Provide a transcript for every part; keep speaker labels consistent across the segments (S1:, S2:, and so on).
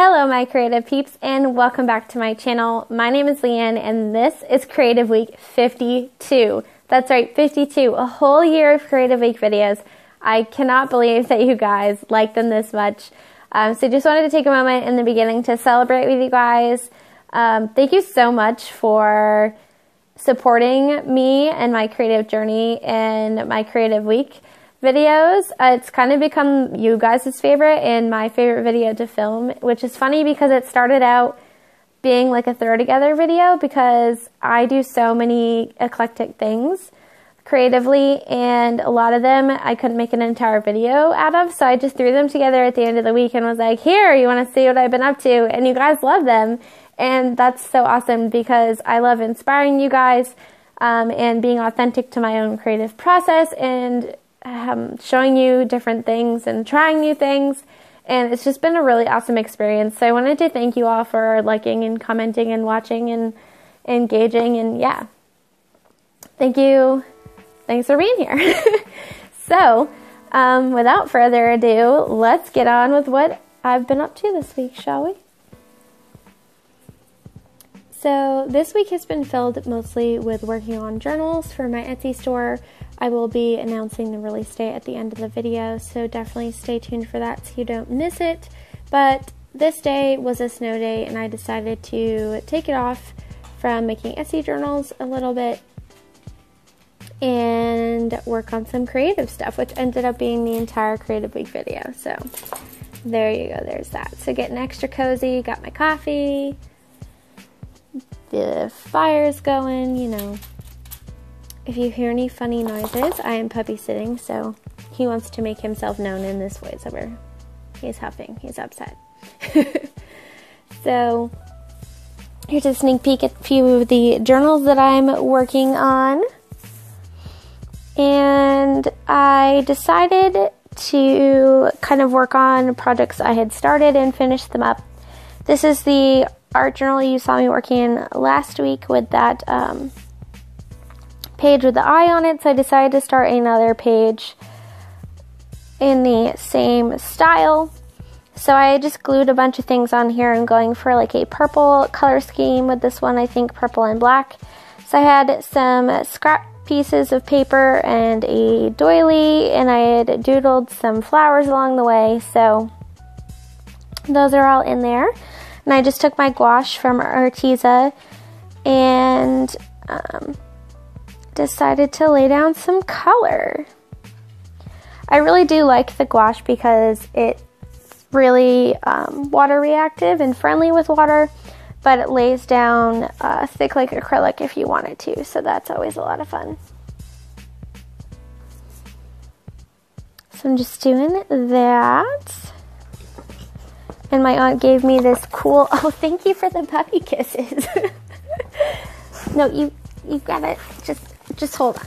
S1: Hello my creative peeps and welcome back to my channel. My name is Leanne and this is Creative Week 52. That's right, 52, a whole year of Creative Week videos. I cannot believe that you guys like them this much. So just wanted to take a moment in the beginning to celebrate with you guys. Thank you so much for supporting me and my creative journey and my Creative Week videos. It's kind of become you guys' favorite and my favorite video to film, which is funny because it started out being like a throw together video because I do so many eclectic things creatively and a lot of them I couldn't make an entire video out of, so I just threw them together at the end of the week and was like, here, you want to see what I've been up to? And you guys love them, and that's so awesome because I love inspiring you guys and being authentic to my own creative process and showing you different things and trying new things, and it's just been a really awesome experience. So I wanted to thank you all for liking and commenting and watching and engaging, and yeah, thank you. Thanks for being here. So without further ado, let's get on with what I've been up to this week, shall we? So this week has been filled mostly with working on journals for my Etsy store. I will be announcing the release date at the end of the video, so definitely stay tuned for that so you don't miss it. But this day was a snow day and I decided to take it off from making Etsy journals a little bit and work on some creative stuff, which ended up being the entire Creative Week video. So there you go, there's that. So getting extra cozy, got my coffee, the fire's going, you know. If you hear any funny noises, I am puppy sitting, so he wants to make himself known in this voiceover. He's huffing, he's upset. So here's a sneak peek at a few of the journals that I'm working on. And I decided to kind of work on projects I had started and finish them up. This is the art journal you saw me working last week with that page with the eye on it, so I decided to start another page in the same style. So I just glued a bunch of things on here and going for like a purple color scheme with this one, I think purple and black. So I had some scrap pieces of paper and a doily, and I had doodled some flowers along the way, so those are all in there. And I just took my gouache from Arteza and decided to lay down some color. I really do like the gouache because it's really water reactive and friendly with water, but it lays down thick like acrylic if you wanted to, so that's always a lot of fun. So I'm just doing that. And my aunt gave me this cool, oh, thank you for the puppy kisses. No, you gotta, just hold on.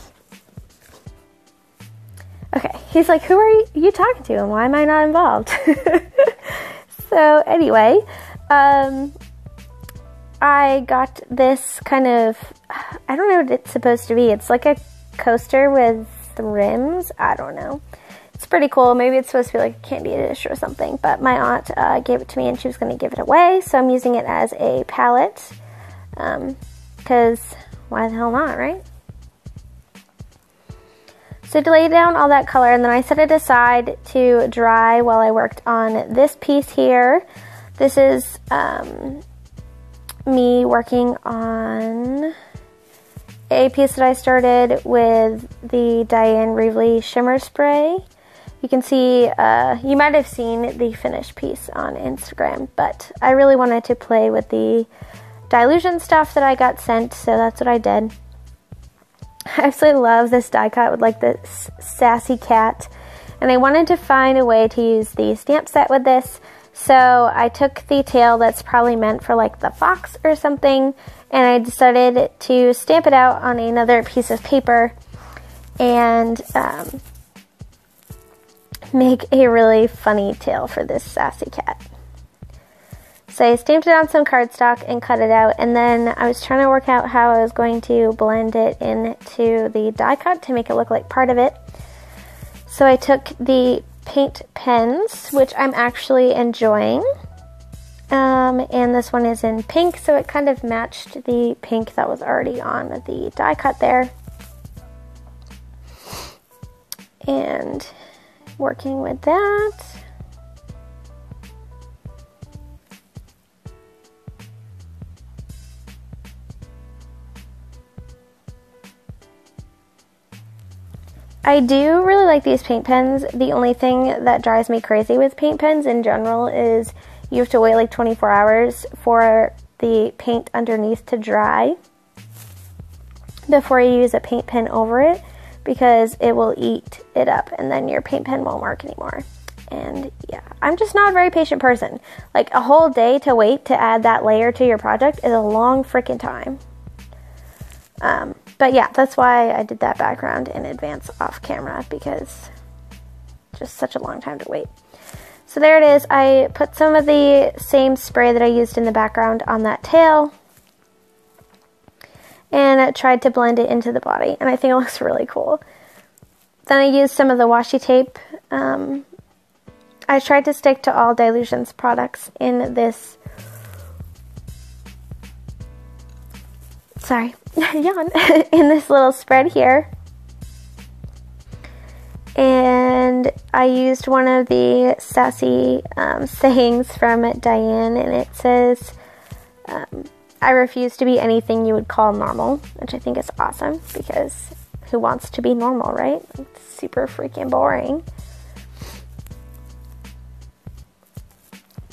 S1: Okay, he's like, who are you talking to and why am I not involved? So anyway, I got this kind of, I don't know what it's supposed to be. It's like a coaster with rims. I don't know. It's pretty cool. Maybe it's supposed to be like a candy dish or something, but my aunt gave it to me and she was going to give it away, so I'm using it as a palette, because why the hell not, right? So to lay down all that color, and then I set it aside to dry while I worked on this piece here. This is me working on a piece that I started with the Diane Reevely shimmer spray. You can see, you might have seen the finished piece on Instagram, but I really wanted to play with the dilution stuff that I got sent, so that's what I did. I absolutely love this die cut with like this sassy cat, and I wanted to find a way to use the stamp set with this. So I took the tail that's probably meant for like the fox or something, and I decided to stamp it out on another piece of paper and make a really funny tail for this sassy cat. So I stamped it on some cardstock and cut it out, and then I was trying to work out how I was going to blend it into the die cut to make it look like part of it. So I took the paint pens, which I'm actually enjoying. And this one is in pink, so it kind of matched the pink that was already on the die cut there. And working with that. I do really like these paint pens. The only thing that drives me crazy with paint pens in general is you have to wait like 24 hours for the paint underneath to dry before you use a paint pen over it, because it will eat it up and then your paint pen won't work anymore. And yeah, I'm just not a very patient person. Like, a whole day to wait to add that layer to your project is a long freaking time. But yeah, that's why I did that background in advance off camera, because just such a long time to wait. So there it is. I put some of the same spray that I used in the background on that tail and I tried to blend it into the body, and I think it looks really cool. Then I used some of the washi tape. I tried to stick to all Dylusions products in this, yawn, in this little spread here. And I used one of the Sassy sayings from Diane, and it says, I refuse to be anything you would call normal, which I think is awesome, because who wants to be normal, right? It's super freaking boring.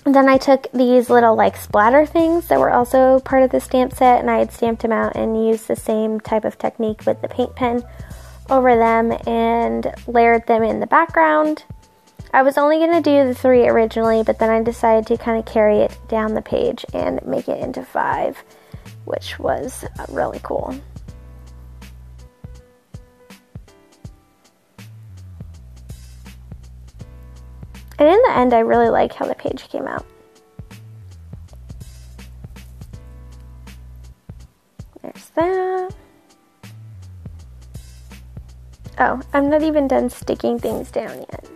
S1: And then I took these little like splatter things that were also part of the stamp set, and I had stamped them out and used the same type of technique with the paint pen over them and layered them in the background. I was only going to do the 3 originally, but then I decided to kind of carry it down the page and make it into 5, which was really cool. And in the end, I really like how the page came out. There's that. Oh, I'm not even done sticking things down yet.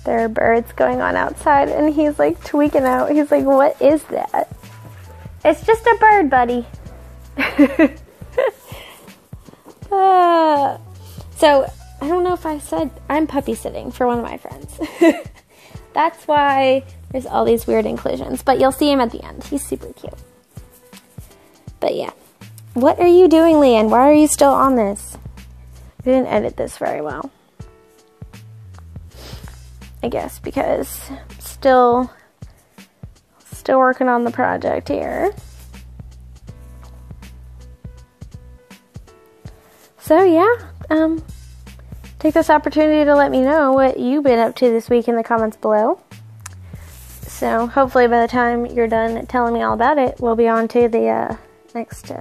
S1: There are birds going on outside, and he's like tweaking out. He's like, what is that? It's just a bird, buddy. So, I don't know if I said, I'm puppy sitting for one of my friends. That's why there's all these weird inclusions. But you'll see him at the end. He's super cute. But yeah. What are you doing, Leanne? Why are you still on this? I didn't edit this very well. I guess because still working on the project here. So yeah, take this opportunity to let me know what you've been up to this week in the comments below. So hopefully by the time you're done telling me all about it, we'll be on to the next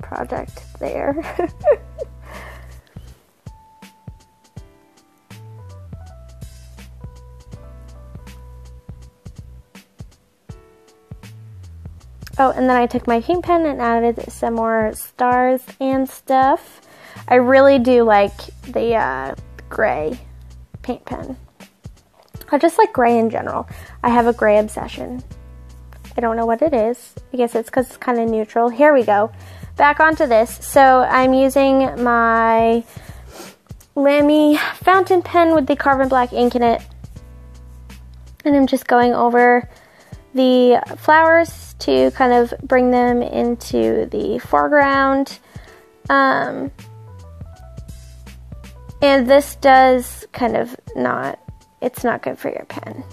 S1: project there. Oh, and then I took my paint pen and added some more stars and stuff. I really do like the gray paint pen. I just like gray in general. I have a gray obsession. I don't know what it is. I guess it's because it's kind of neutral. Here we go. Back onto this. So I'm using my Lamy fountain pen with the carbon black ink in it. And I'm just going over the flowers to kind of bring them into the foreground. And this does kind of not, it's not good for your pen.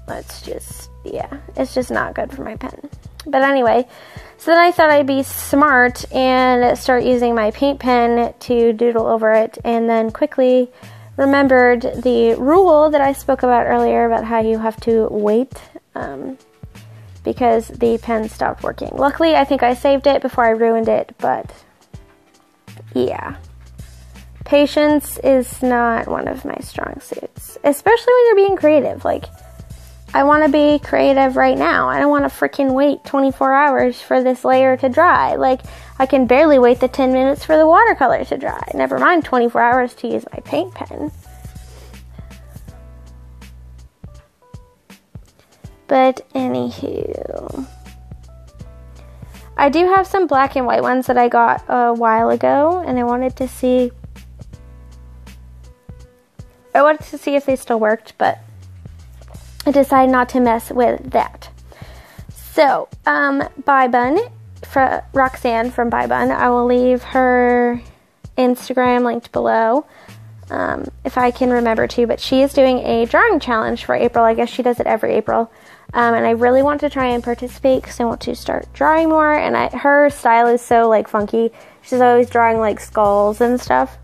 S1: Let's just, yeah, it's just not good for my pen. But anyway, so then I thought I'd be smart and start using my paint pen to doodle over it, and then quickly remembered the rule that I spoke about earlier about how you have to wait because the pen stopped working. Luckily, I think I saved it before I ruined it, but yeah. Patience is not one of my strong suits, especially when you're being creative. Like, I want to be creative right now. I don't want to freaking wait 24 hours for this layer to dry. Like, I can barely wait the 10 minutes for the watercolor to dry. Never mind 24 hours to use my paint pen. But anywho, I do have some black and white ones that I got a while ago, and I wanted to see if they still worked, but I decided not to mess with that. So, Bye Bun, Roxanne from Bye Bun, I will leave her Instagram linked below, if I can remember to, but she is doing a drawing challenge for April. I guess she does it every April, and I really want to try and participate because I want to start drawing more, and her style is so, like, funky. She's always drawing, like, skulls and stuff,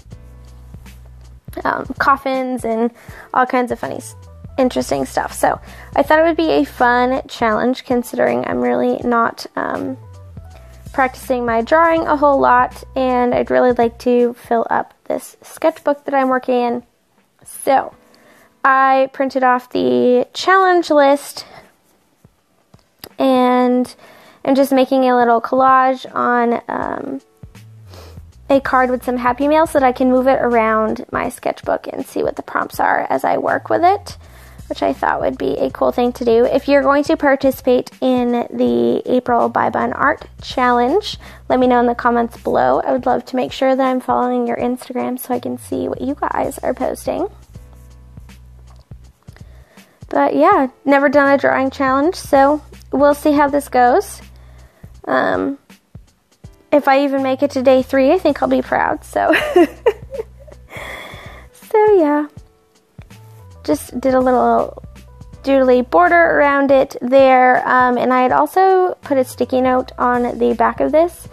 S1: coffins, and all kinds of funny interesting stuff. So I thought it would be a fun challenge considering I'm really not practicing my drawing a whole lot, and I'd really like to fill up this sketchbook that I'm working in. So I printed off the challenge list and I'm just making a little collage on a card with some happy mail so that I can move it around my sketchbook and see what the prompts are as I work with it, which I thought would be a cool thing to do. If you're going to participate in the April Bye Bun Art Challenge, let me know in the comments below. I would love to make sure that I'm following your Instagram so I can see what you guys are posting. But yeah, never done a drawing challenge, so we'll see how this goes. If I even make it to day 3, I think I'll be proud, so. So yeah. Just did a little doodly border around it there, and I had also put a sticky note on the back of this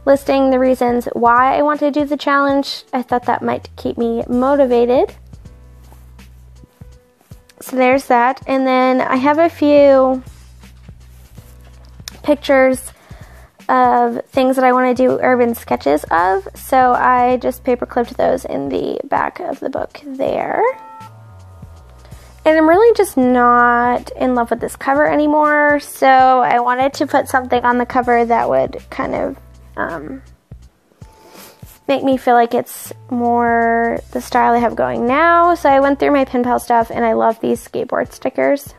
S1: listing the reasons why I want to do the challenge. I thought that might keep me motivated. So there's that, and then I have a few pictures of things that I want to do urban sketches of, so I just paper clipped those in the back of the book there. And I'm really just not in love with this cover anymore, so I wanted to put something on the cover that would kind of make me feel like it's more the style I have going now. So I went through my pen pal stuff, and I love these skateboard stickers.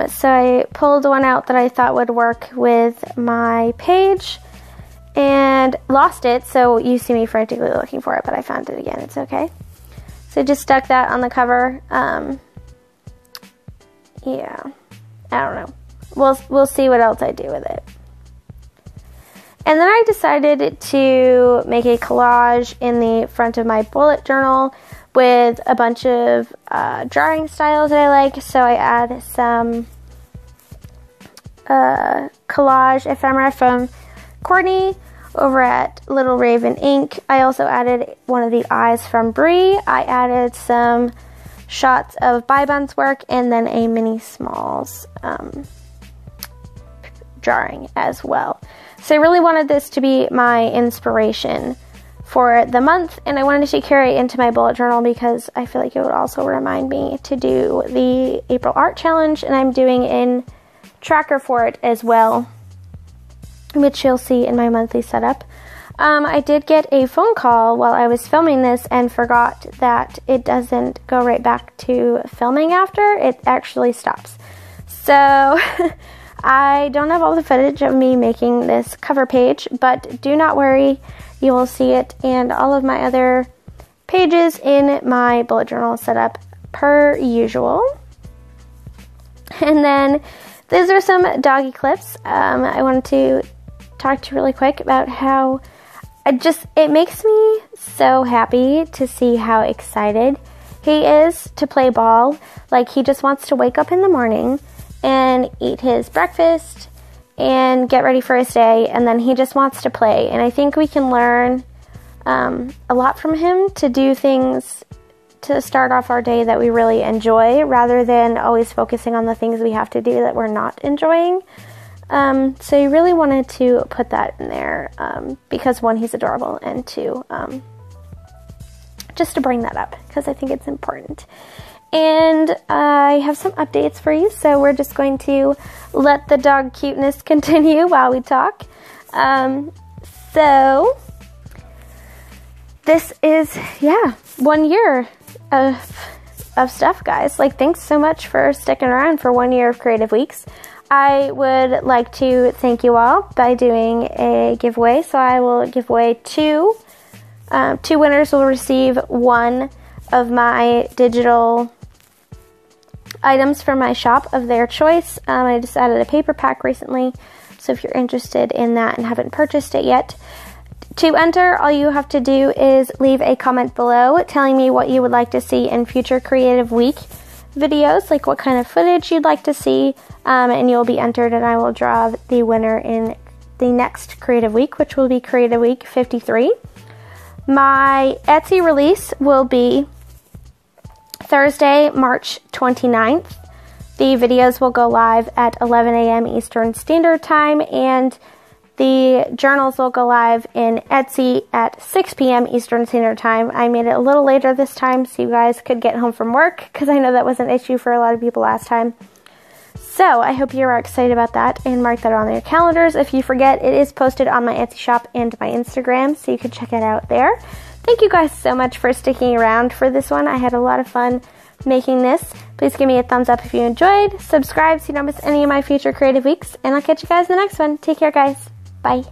S1: So I pulled one out that I thought would work with my page and lost it, so you see me frantically looking for it, but I found it again. It's okay. So I just stuck that on the cover. Yeah, I don't know. We'll see what else I do with it. And then I decided to make a collage in the front of my bullet journal with a bunch of drawing styles that I like. So I add some collage ephemera from Courtney over at Little Raven Ink. I also added one of the eyes from Brie. I added some shots of Bye Bun's work and then a mini smalls drawing as well. So I really wanted this to be my inspiration for the month, and I wanted to carry it into my bullet journal because I feel like it would also remind me to do the April Art Challenge, and I'm doing a tracker for it as well, which you'll see in my monthly setup. I did get a phone call while I was filming this and forgot that it doesn't go right back to filming after. It actually stops. So I don't have all the footage of me making this cover page, but do not worry. You will see it and all of my other pages in my bullet journal setup per usual. And then these are some doggy clips. I wanted to talk to you really quick about how it makes me so happy to see how excited he is to play ball. Like, he just wants to wake up in the morning and eat his breakfast and get ready for his day, and then he just wants to play. And I think we can learn a lot from him to do things to start off our day that we really enjoy, rather than always focusing on the things we have to do that we're not enjoying. So I really wanted to put that in there because, one, he's adorable, and two, just to bring that up because I think it's important. and I have some updates for you, so we're just going to let the dog cuteness continue while we talk. So this is, 1 year of stuff, guys. Like, thanks so much for sticking around for 1 year of Creative Weeks. I would like to thank you all by doing a giveaway. So I will give away two winners will receive one of my digital items from my shop of their choice. I just added a paper pack recently, so if you're interested in that and haven't purchased it yet, to enter, all you have to do is leave a comment below telling me what you would like to see in future Creative Week videos, like what kind of footage you'd like to see, and you'll be entered, and I will draw the winner in the next Creative Week, which will be Creative Week 53. My Etsy release will be Thursday, March 29th. The videos will go live at 11 a.m. Eastern Standard Time, and the journals will go live in Etsy at 6 p.m. Eastern Standard Time. I made it a little later this time so you guys could get home from work, because I know that was an issue for a lot of people last time. So I hope you are excited about that, and mark that on your calendars. If you forget, it is posted on my Etsy shop and my Instagram, so you can check it out there. Thank you guys so much for sticking around for this one. I had a lot of fun making this. Please give me a thumbs up if you enjoyed. Subscribe so you don't miss any of my future Creative Weeks, and I'll catch you guys in the next one. Take care, guys. Bye.